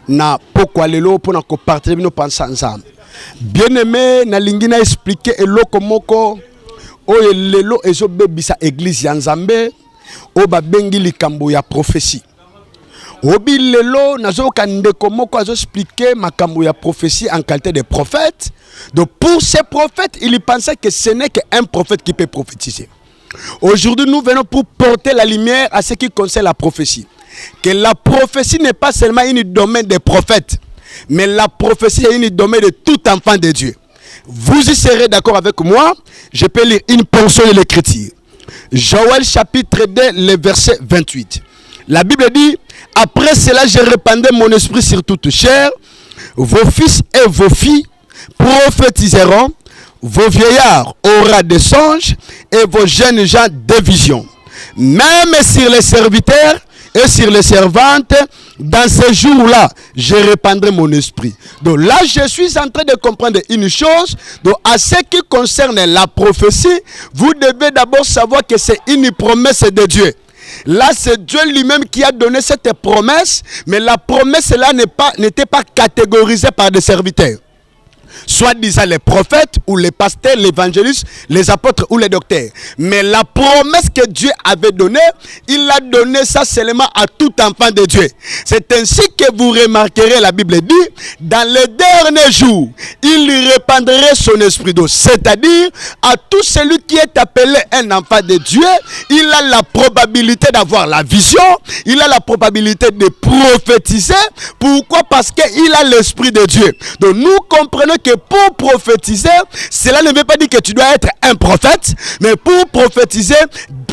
na pokwa lelo pona ko partager bino penser ensemble. Bien aimé, na lingina expliquer eloko moko oyo lelo ezo bebisa église ya Nzambe o ba bengi likambo ya prophétie. Obi lelo nazo kandeko moko azo expliquer makambo ya prophétie en qualité de prophète. Donc pour ces prophètes, il pensait que ce n'est qu'un prophète qui peut prophétiser. Aujourd'hui, nous venons pour porter la lumière à ce qui concerne la prophétie. Que la prophétie n'est pas seulement une domaine des prophètes, mais la prophétie est une domaine de tout enfant de Dieu. Vous y serez d'accord avec moi? Je peux lire une portion de l'écriture. Joël chapitre 2, le verset 28. La Bible dit: après cela, je répandrai mon esprit sur toute chair. Vos fils et vos filles prophétiseront. Vos vieillards auront des songes et vos jeunes gens des visions. Même sur les serviteurs et sur les servantes, dans ces jours-là, je répandrai mon esprit. Donc là, je suis en train de comprendre une chose. Donc à ce qui concerne la prophétie, vous devez d'abord savoir que c'est une promesse de Dieu. Là, c'est Dieu lui-même qui a donné cette promesse, mais la promesse là n'était pas catégorisée par des serviteurs. Soit disant les prophètes ou les pasteurs, les évangélistes, les apôtres ou les docteurs. Mais la promesse que Dieu avait donnée, il a donné ça seulement à tout enfant de Dieu. C'est ainsi que vous remarquerez, la Bible dit, dans les derniers jours, il répandrait son esprit d'eau. C'est-à-dire, à tout celui qui est appelé un enfant de Dieu, il a la probabilité d'avoir la vision, il a la probabilité de prophétiser. Pourquoi? Parce qu'il a l'esprit de Dieu. Donc nous comprenons que pour prophétiser, cela ne veut pas dire que tu dois être un prophète, mais pour prophétiser,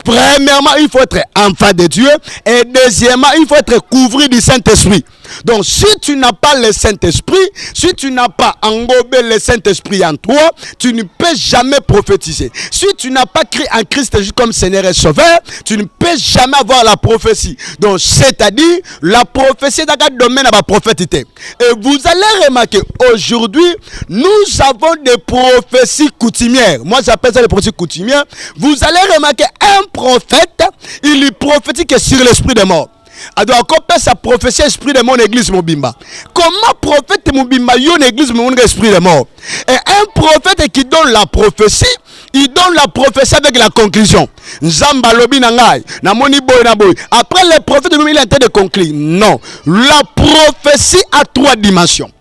premièrement, il faut être enfant de Dieu, et deuxièmement, il faut être couvert du Saint-Esprit. Donc, si tu n'as pas le Saint-Esprit, si tu n'as pas engobé le Saint-Esprit en toi, tu ne peux jamais prophétiser. Si tu n'as pas cru en Christ Jésus comme Seigneur et Sauveur, tu ne peux jamais avoir la prophétie. Donc, c'est-à-dire, la prophétie dans le domaine de la prophétité. Et vous allez remarquer, aujourd'hui, nous avons des prophéties coutumières. Moi, j'appelle ça les prophéties coutumières. Vous allez remarquer, un prophète, il prophétise que sur l'esprit des morts. Alors, comment sa prophétie esprit de mon église Mobimba? Comment prophète Mobimba yon église mon esprit de mort? Et un prophète qui donne la prophétie, il donne la prophétie avec la conclusion. Nzamba lobi nangai, na moni boy na boy. Après le prophète il est en train de conclure. Non, la prophétie a trois dimensions.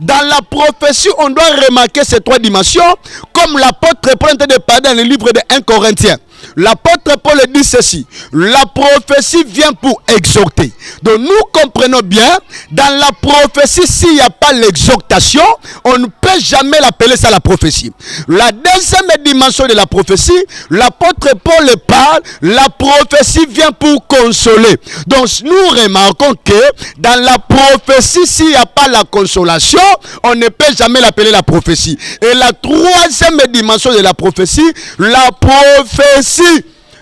Dans la prophétie, on doit remarquer ces trois dimensions, comme l'apôtre Paul est en train de parler dans le livre de 1 Corinthiens. L'apôtre Paul dit ceci: la prophétie vient pour exhorter. Donc nous comprenons bien, dans la prophétie, s'il n'y a pas l'exhortation, on ne peut jamais l'appeler ça la prophétie. La deuxième dimension de la prophétie, l'apôtre Paul parle, la prophétie vient pour consoler. Donc nous remarquons que dans la prophétie, s'il n'y a pas la consolation, on ne peut jamais l'appeler la prophétie. Et la troisième dimension de la prophétie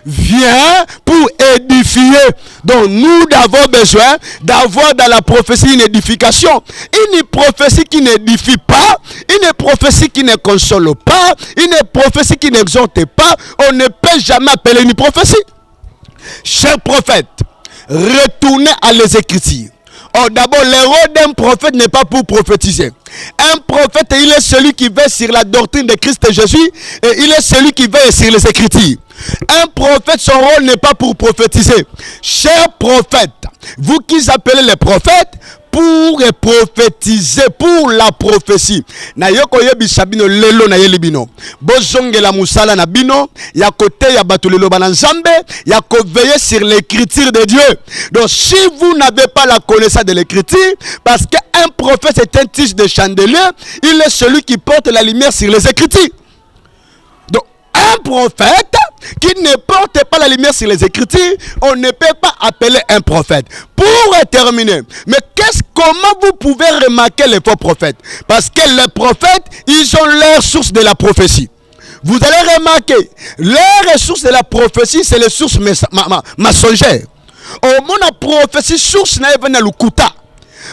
vient pour édifier. Donc nous avons besoin d'avoir dans la prophétie une édification. Une prophétie qui n'édifie pas, une prophétie qui ne console pas, une prophétie qui n'exhorte pas, on ne peut jamais appeler une prophétie. Chers prophètes, retournez à les Écritures. Or d'abord, le rôle d'un prophète n'est pas pour prophétiser. Un prophète, il est celui qui veille sur la doctrine de Christ Jésus et il est celui qui veille sur les Écritures. Un prophète, son rôle n'est pas pour prophétiser. Chers prophètes, vous qui appelez les prophètes, pour prophétiser, pour la prophétie. Na yoko yebi sabino lelo na yeli bino. Bozonge la musala na bino, ya kote ya batulelo bananzambe, ya ko veiller sur l'écriture de Dieu. Donc si vous n'avez pas la connaissance de l'écriture, parce qu'un prophète est un tige de chandelier, il est celui qui porte la lumière sur les écritures. Donc un prophète qui ne porte pas la lumière sur les Écritures, on ne peut pas appeler un prophète. Pour terminer, mais comment vous pouvez remarquer les faux prophètes? Parce que les prophètes, ils ont leur source de la prophétie. Vous allez remarquer, les ressources de la prophétie, c'est les sources mensongères. Au monde la prophétie, source n'a pas le kuta.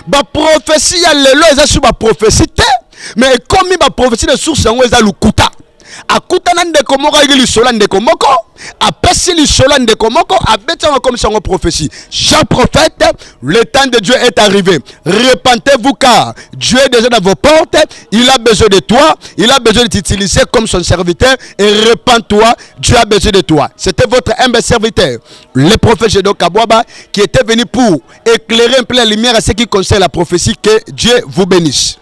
La prophétie, il y a les lois, ils ont la prophétie, mais comme la prophétie, les sources, ils ont le kuta. akutana ndeko moko ayiki lisolo ndeko moko apesi lisolo ndeko moko abetanga comme ça en prophétie. Jean prophète, le temps de Dieu est arrivé. Repentez-vous car Dieu est déjà dans vos portes. Il a besoin de toi. Il a besoin de t'utiliser comme son serviteur. Et repens-toi. Dieu a besoin de toi. C'était votre humble serviteur, le prophète Gédéon Kabouaba, qui était venu pour éclairer un peu la lumière à ce qui concerne la prophétie. Que Dieu vous bénisse.